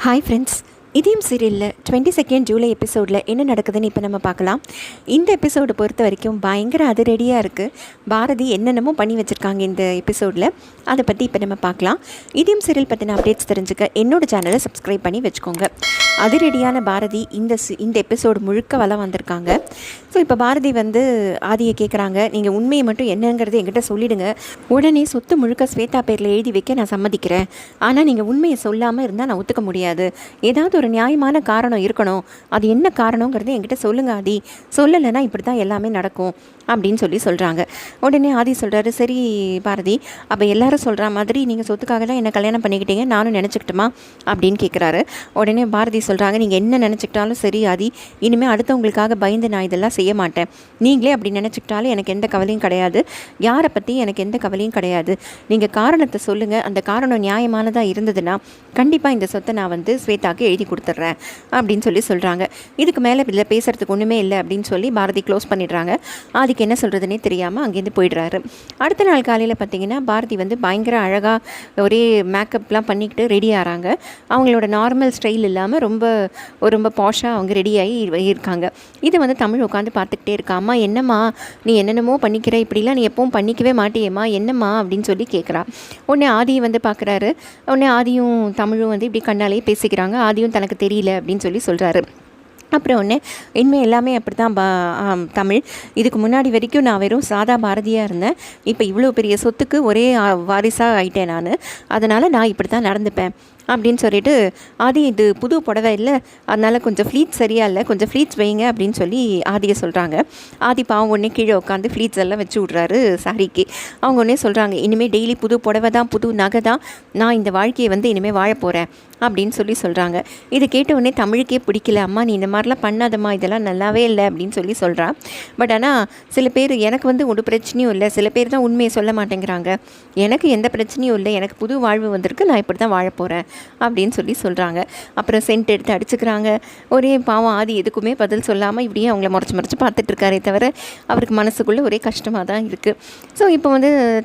Hi friends, இதயம் சீரியலில் 22nd July எபிசோடில் என்ன நடக்குதுன்னு இப்போ நம்ம பார்க்கலாம். இந்த எபிசோடு பொறுத்த வரைக்கும் பயங்கர அதிரடியாக இருக்குது. பாரதி என்னென்னமோ பண்ணி வச்சுருக்காங்க இந்த எபிசோடில். அதை பற்றி இப்போ நம்ம பார்க்கலாம். இதயம் சீரியல் பற்றின அப்டேட்ஸ் தெரிஞ்சுக்க என்னோடய சேனலை சப்ஸ்கிரைப் பண்ணி வச்சுக்கோங்க. அதிரடியான பாரதி இந்த எபிசோடு முழுக்க வளம் வந்திருக்காங்க. ஸோ இப்போ பாரதி ஆதியை கேட்குறாங்க, நீங்கள் உண்மையை மட்டும் என்னங்கிறது என்கிட்ட சொல்லிவிடுங்க. உடனே சொத்து முழுக்க ஸ்வேதா பேரில் எழுதி வைக்க நான் சம்மதிக்கிறேன். ஆனால் நீங்கள் உண்மையை சொல்லாமல் இருந்தால் நான் ஒத்துக்க முடியாது. ஏதாவது ஒரு நியாயமான காரணம் இருக்கணும். அது என்ன காரணங்கிறது என்கிட்ட சொல்லுங்க ஆதி. சொல்லலைன்னா இப்படி தான் எல்லாமே நடக்கும் அப்படின்னு சொல்கிறாங்க. உடனே ஆதி சொல்கிறாரு, சரி பாரதி, அப்போ எல்லாரும் சொல்கிற மாதிரி நீங்கள் சொத்துக்காக தான் என்னை கல்யாணம் பண்ணிக்கிட்டீங்க, நானும் நினச்சிக்கிட்டுமா அப்படின்னு கேட்குறாரு. உடனே பாரதி சொல்கிறாங்க, நீங்கள் என்ன நினச்சிக்கிட்டாலும் சரி ஆதி, இனிமேல் அடுத்தவங்களுக்காக பயந்து நான் இதெல்லாம் செய்ய மாட்டேன். நீங்களே அப்படி நினச்சிக்கிட்டாலும் எனக்கு எந்த கவலையும் கிடையாது. யாரை பற்றி எனக்கு எந்த கவலையும் கிடையாது. நீங்கள் காரணத்தை சொல்லுங்கள். அந்த காரணம் நியாயமானதாக இருந்ததுன்னா கண்டிப்பாக இந்த சொத்தை நான் ஸ்வேதாவுக்கு எழுதி கொடுத்துட்றேன் அப்படின்னு சொல்கிறாங்க. இதுக்கு மேலே இதில் பேசுகிறதுக்கு ஒன்றுமே இல்லை அப்படின்னு சொல்லி பாரதி க்ளோஸ் பண்ணிடுறாங்க. ஆதிக்கு என்ன சொல்கிறதுனே தெரியாமல் அங்கேருந்து போயிடுறாரு. அடுத்த நாள் காலையில் பார்த்தீங்கன்னா பாரதி பயங்கர அழகாக ஒரே மேக்கப்லாம் பண்ணிக்கிட்டு ரெடி ஆகிறாங்க. அவங்களோட நார்மல் ஸ்டைல் இல்லாமல் ரொம்ப பாஷாக அவங்க ரெடியாகி இருக்காங்க. இதை தமிழ் உட்காந்து பார்த்துக்கிட்டே இருக்கா. அம்மா என்னம்மா நீ என்னென்னமோ பண்ணிக்கிற, இப்படிலாம் நீ எப்பவும் பண்ணிக்கவே மாட்டியேம்மா, என்னம்மா அப்படின்னு சொல்லி கேட்குறா. உடனே ஆதியை பார்க்குறாரு. உடனே ஆதியும் தமிழும் இப்படி கண்ணாலேயே பேசிக்கிறாங்க. ஆதியும் தனக்கு தெரியல அப்படின்னு சொல்கிறாரு. அப்புறம் ஒன்று இனிமேல் எல்லாமே அப்படி தான் தமிழ், இதுக்கு முன்னாடி வரைக்கும் நான் வெறும் சாதா பாரதியாக இருந்தேன். இப்போ இவ்வளோ பெரிய சொத்துக்கு ஒரே வாரிசாக ஆகிட்டேன் நான். அதனால் நான் இப்படி தான் நடந்துப்பேன் அப்படின்னு சொல்லிட்டு, ஆதி இது புது புடவை இல்லை, அதனால் கொஞ்சம் ஃப்ளீட்ஸ் சரியா இல்லை, கொஞ்சம் ஃப்ளீட்ஸ் வைங்க அப்படின்னு சொல்லி ஆதியை சொல்கிறாங்க. ஆதி பாவம் ஒன்றே கீழே உட்காந்து ஃப்ளீட்ஸ் எல்லாம் வச்சு விட்றாரு சாரிக்கு. அவங்க ஒன்றே சொல்கிறாங்க, இனிமேல் டெய்லி புது புடவை தான், புது நகை தான், நான் இந்த வாழ்க்கையை இனிமேல் வாழ போகிறேன் அப்படின்னு சொல்கிறாங்க. இது கேட்ட உடனே தமிழுக்கே பிடிக்கல. அம்மா நீ இந்த மாதிரிலாம் பண்ணாதம்மா, இதெல்லாம் நல்லாவே இல்லை அப்படின்னு சொல்கிறான். பட் ஆனால் சில பேர், எனக்கு ஒரு பிரச்சனையும் இல்லை, சில பேர் தான் உண்மையை சொல்ல மாட்டேங்கிறாங்க. எனக்கு எந்த பிரச்சனையும் இல்லை, எனக்கு புது வாழ்வு வந்திருக்கு, நான் இப்படி தான் வாழ போகிறேன் அப்படின்னு சொல்கிறாங்க. அப்புறம் சென்ட் எடுத்து அடிச்சுக்கிறாங்க. ஒரே பாவம் ஆதி எதுக்குமே பதில் சொல்லாமல் இப்படியே அவங்கள முறைச்சி பார்த்துட்ருக்காரே தவிர அவருக்கு மனசுக்குள்ளே ஒரே கஷ்டமாக தான் இருக்குது. ஸோ இப்போ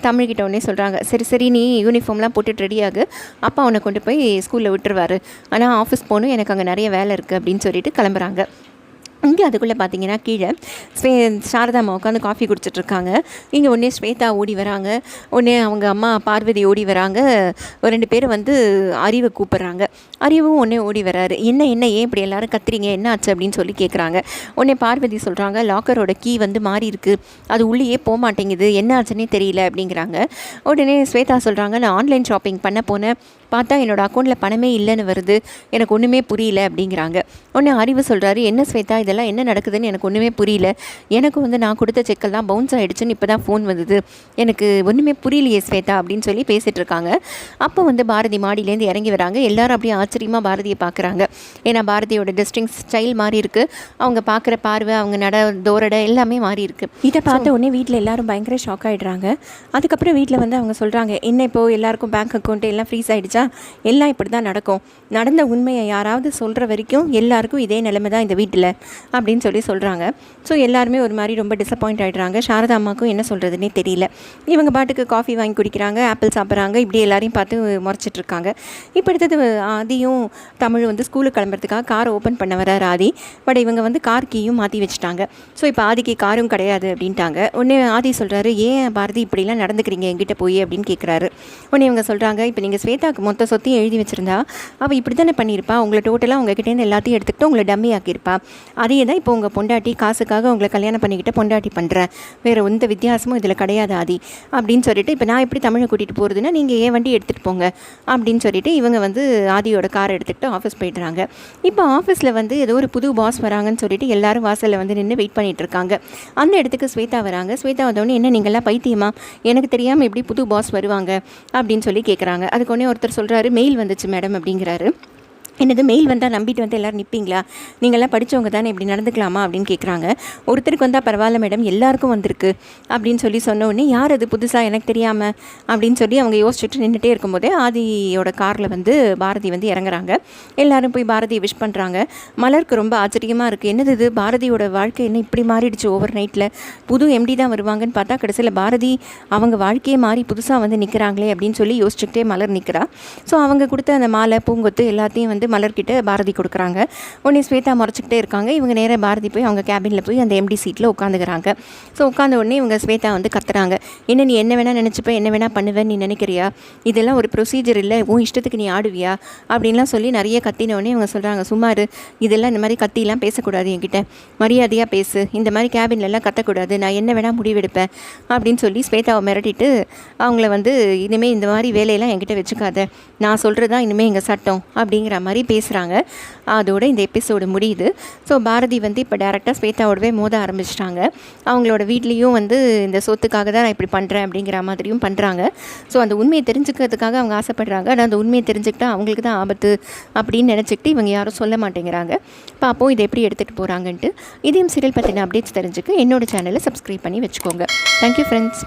தமிழ்கிட்ட உடனே சொல்கிறாங்க, சரி நீ யூனிஃபார்ம்லாம் போட்டுட்டு ரெடியாகு, அப்பா அவனை கொண்டு போய் ஸ்கூலில் விட்டுருவார், ஆனால் ஆஃபீஸ் போகணும், எனக்கு அங்கே நிறைய வேலை இருக்குது அப்படின்னு சொல்லிட்டு கிளம்புறாங்க. இங்கே அதுக்குள்ளே பார்த்தீங்கன்னா கீழே சாரதாம்மா உட்காந்து காஃபி குடிச்சிட்ருக்காங்க. இங்கே ஒன்றே ஸ்வேதா ஓடி வராங்க. ஒன்றே அவங்க அம்மா பார்வதி ஓடி வராங்க. ஒரு 2 பேர் அறிவை கூப்பிட்றாங்க. அறிவும் ஒன்றே ஓடி வராரு. என்ன ஏன் இப்படி எல்லோரும் கத்துறீங்க, என்ன ஆச்சு அப்படின்னு சொல்லி கேட்குறாங்க. உடனே பார்வதி சொல்கிறாங்க, லாக்கரோட கீ மாறி இருக்குது, அது உள்ளேயே போக மாட்டேங்குது, என்ன ஆச்சுன்னே தெரியல அப்படிங்கிறாங்க. உடனே ஸ்வேதா சொல்கிறாங்க, நான் ஆன்லைன் ஷாப்பிங் பண்ண போனேன், பார்த்தா என்னோடய அக்கௌண்ட்டில் பணமே இல்லைன்னு வருது, எனக்கு ஒன்றுமே புரியல அப்படிங்கிறாங்க. உடனே அறிவு சொல்கிறாரு, என்ன ஸ்வேதா இதெல்லாம் என்ன நடக்குதுன்னு எனக்கு ஒன்றுமே புரியல, எனக்கு நான் கொடுத்த செக்கெல்லாம் பவுன்ஸ் ஆகிடுச்சுன்னு இப்போ தான் ஃபோன் வந்தது, எனக்கு ஒன்றுமே புரியலையே ஸ்வேதா அப்படின்னு சொல்லி பேசிகிட்டு இருக்காங்க. அப்போ பாரதி மாடியிலேருந்து இறங்கி வராங்க. எல்லாரும் அப்படியே ஆச்சரியமாக பாரதியை பார்க்குறாங்க. ஏன்னா பாரதியோட ட்ரெஸ்ஸிங் ஸ்டைல் மாறி இருக்குது, அவங்க பார்க்குற பார்வை, அவங்க தோரடை எல்லாமே மாறி இருக்குது. இதை பார்த்த உடனே வீட்டில் எல்லாரும் பயங்கர ஷாக் ஆகிடுறாங்க. அதுக்கப்புறம் வீட்டில் அவங்க சொல்கிறாங்க, என்ன இப்போது எல்லாருக்கும் பேங்க் அக்கௌண்ட்டு எல்லாம் ஃப்ரீஸ் ஆகிடுச்சா, எல்லாம் இப்படி தான் நடக்கும், நடந்த உண்மையை யாராவது சொல்கிற வரைக்கும் எல்லாருக்கும் இதே நிலைமை தான் இந்த வீட்டில் அப்படின்னு சொல்கிறாங்க. ஸோ எல்லாருமே ஒரு மாதிரி ரொம்ப டிசப்பாயிண்ட் ஆகிடுறாங்க. சாரதா அம்மாவுக்கும் என்ன சொல்கிறதுனே தெரியல. இவங்க பாட்டுக்கு காஃபி வாங்கி குடிக்கிறாங்க, ஆப்பிள் சாப்பிட்றாங்க, இப்படி எல்லாரையும் பார்த்து முறைச்சிட்ருக்காங்க. இப்போ அடுத்தது ஆதியும் தமிழ் ஸ்கூலுக்கு கிளம்புறதுக்காக காரை ஓப்பன் பண்ண வரார் ஆதி. பட் இவங்க கார் கீயும் மாற்றி வச்சுட்டாங்க. ஸோ இப்போ ஆதிக்கு காரும் கிடையாது அப்படின்ட்டாங்க. உடனே ஆதி சொல்கிறாரு, ஏன் பாரதி இப்படிலாம் நடந்துக்கிறீங்க என்கிட்ட போய் அப்படின்னு கேட்குறாரு. உடனே இவங்க சொல்கிறாங்க, இப்போ நீங்கள் ஸ்வேதாவுக்கு மொத்த சொத்தையும் எழுதி வச்சுருந்தா அவள் இப்படி தானே பண்ணியிருப்பா, உங்களை டோட்டலாக உங்ககிட்டேருந்து எல்லாத்தையும் எடுத்துக்கிட்டு உங்களை டம்மி ஆக்கியிருப்பா, அதே தான் இப்போ உங்கள் பொண்டாட்டி காசுக்காக உங்களை கல்யாணம் பண்ணிக்கிட்ட பொண்டாட்டி பண்ணுறேன், வேறு எந்த வித்தியாசமும் இதில் கிடையாது ஆதி அப்படின்னு சொல்லிட்டு, இப்போ நான் எப்படி தமிழை கூட்டிகிட்டு போகிறதுன்னா நீங்கள் ஏன் வண்டி எடுத்துகிட்டு போங்க அப்படின்னு சொல்லிட்டு இவங்க ஆதியோட காரை எடுத்துகிட்டு ஆஃபீஸ் போய்ட்றாங்க. இப்போ ஆஃபீஸில் ஏதோ ஒரு புது பாஸ் வராங்கன்னு சொல்லிட்டு எல்லாரும் வாசலில் நின்று வெயிட் பண்ணிகிட்டு இருக்காங்க. அந்த இடத்துக்கு ஸ்வேதா வராங்க. ஸ்வேதா வந்தோடனே, என்ன நீங்கள்லாம் பைத்தியமா, எனக்கு தெரியாமல் எப்படி புது பாஸ் வருவாங்க அப்படின்னு சொல்லி கேட்குறாங்க. அதுக்கு ஒன்றே ஒருத்தர் சொல்கிறாரு, மெயில் வந்துச்சு மேடம் அப்படிங்கிறாரு. என்னது மெயில் வந்தால் நம்பிட்டு எல்லோரும் நிற்பீங்களா, நீங்கள்லாம் படித்தவங்க தானே, இப்படி நடந்துக்கலாமா அப்படின்னு கேட்குறாங்க. ஒருத்தருக்கு வந்தால் பரவாயில்ல மேடம், எல்லாருக்கும் வந்திருக்கு அப்படின்னு சொன்ன உடனே, யார் அது புதுசாக எனக்கு தெரியாமல் அப்படின்னு சொல்லி அவங்க யோசிச்சுட்டு நின்றுட்டே இருக்கும்போதே ஆதியோட காரில் பாரதி இறங்குறாங்க. எல்லோரும் போய் பாரதியை விஷ் பண்ணுறாங்க. மலருக்கு ரொம்ப ஆச்சரியமாக இருக்குது, என்னது இது பாரதியோட வாழ்க்கை என்ன இப்படி மாறிடுச்சு ஓவர் நைட்டில், புது எம்டி தான் வருவாங்கன்னு பார்த்தா கடைசியில் பாரதி அவங்க வாழ்க்கையே மாறி புதுசாக நிற்கிறாங்களே அப்படின்னு சொல்லி யோசிச்சுக்கிட்டே மலர் நிற்கிறா. ஸோ அவங்க கொடுத்த அந்த மாலை பூங்கொத்து எல்லாத்தையும் மலர்கிட்ட பாரதி கொடுக்குறாங்க. உடனே ஸ்வேதா முறைச்சிக்கிட்டே இருக்காங்க. இவங்க நேராக பாரதி போய் அவங்க கேபினில் போய் அந்த எம்டி சீட்டில் உட்காந்துக்கிறாங்க. ஸோ உட்காந்த உடனே இவங்க ஸ்வேதா வந்து கத்துறாங்க. என்ன நீ என்ன வேணால் நினச்சிப்ப, என்ன வேணால் பண்ணுவேன்னு நீ நினைக்கிறியா? இதெல்லாம் ஒரு ப்ரொசீஜர் இல்லை, உன் இஷ்டத்துக்கு நீ ஆடுவியா அப்படின்லாம் சொல்லி நிறைய கத்தின உடனே இவங்க சொல்கிறாங்க, சுமார் இதெல்லாம் இந்த மாதிரி கத்திலாம் பேசக்கூடாது, என்கிட்ட மரியாதையாக பேசு, இந்த மாதிரி கேபின்லலாம் கத்தக்கூடாது, நான் என்ன வேணால் முடிவெடுப்பேன் அப்படின்னு சொல்லி ஸ்வேதாவை மிரட்டிட்டு அவங்கள வந்து இனிமேல் இந்த மாதிரி வேலையெல்லாம் என்கிட்ட வச்சுக்காத, நான் சொல்கிறது தான் இனிமேல் எங்கள் சட்டம் அப்படிங்கிற மாதிரி பேசுகிறாங்க. அதோட இந்த எபிசோடு முடியுது. ஸோ பாரதி வந்து இப்போ டேரெக்டாக ஸ்வேதாவோடவே மோத ஆரம்பிச்சிட்டாங்க. அவங்களோட வீட்லேயும் வந்து இந்த சொத்துக்காக தான் நான் இப்படி பண்ணுறேன் அப்படிங்கிற மாதிரியும் பண்ணுறாங்க. ஸோ அந்த உண்மையை தெரிஞ்சுக்கிறதுக்காக அவங்க ஆசைப்படுறாங்க. ஆனால் அந்த உண்மையை தெரிஞ்சுக்கிட்டா அவங்களுக்கு தான் ஆபத்து அப்படின்னு நினச்சிக்கிட்டு இவங்க யாரும் சொல்ல மாட்டேங்கிறாங்க. பார்ப்போம் இதை எப்படி எடுத்துகிட்டு போகிறாங்கன்ட்டு. இதயம் சீரியல் பற்றின அப்டேட்ஸ் தெரிஞ்சுக்க என்னோட சேனலை சப்ஸ்கிரைப் பண்ணி வச்சுக்கோங்க. Thank you friends.